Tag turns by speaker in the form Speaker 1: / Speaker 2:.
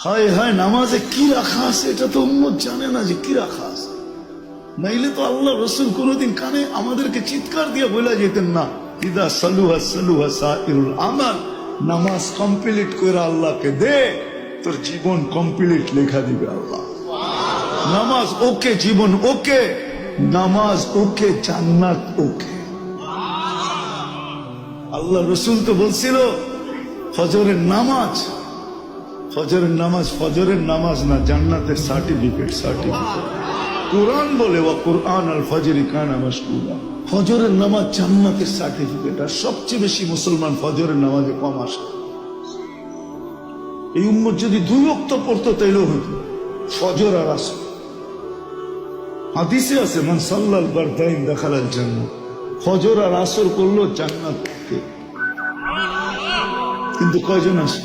Speaker 1: হায় হায়, নামাজে কি রাখা আছে এটা তো উম্মত জানে না যে কি রাখা আছে। নাইলে তো আল্লাহ রসুল কোনোদিন কানে আমাদেরকে চিৎকার দিয়ে বলে যেতেন না, ইদা সালুহা সালুহা সাইরুল আমাল, নামাজ কমপ্লিট করে আল্লাহকে দে, তোর জীবন কমপ্লিট লেখা দিবে আল্লাহ। নামাজ ওকে, জীবন ওকে, নামাজ ওকে, জান্নাত ওকে। আল্লাহ রসুল তো বলছিল ফজরের নামাজ, ফজরের নামাজ ফজরের নামাজ না, জান্নাতের সার্টিফিকেট। কোরআন বলে ওয়া কুরআন আল ফজরি কানা মাশকুরা, ফজরের নামাজ জান্নাতের সার্টিফিকেট। আর সবচেয়ে বেশি মুসলমান ফজরের নামাজে কম আসে। এই উম্মত যদি 2 ওয়াক্ত পড়তো তাইলেও হইতো, ফজর আর আসর। হাদিসে আছে মান সাল্লাল বারদাইন দাখালাল জান্নাত, ফজর আর আসর করলো জান্নাত। কিন্তু কয়জন আসে?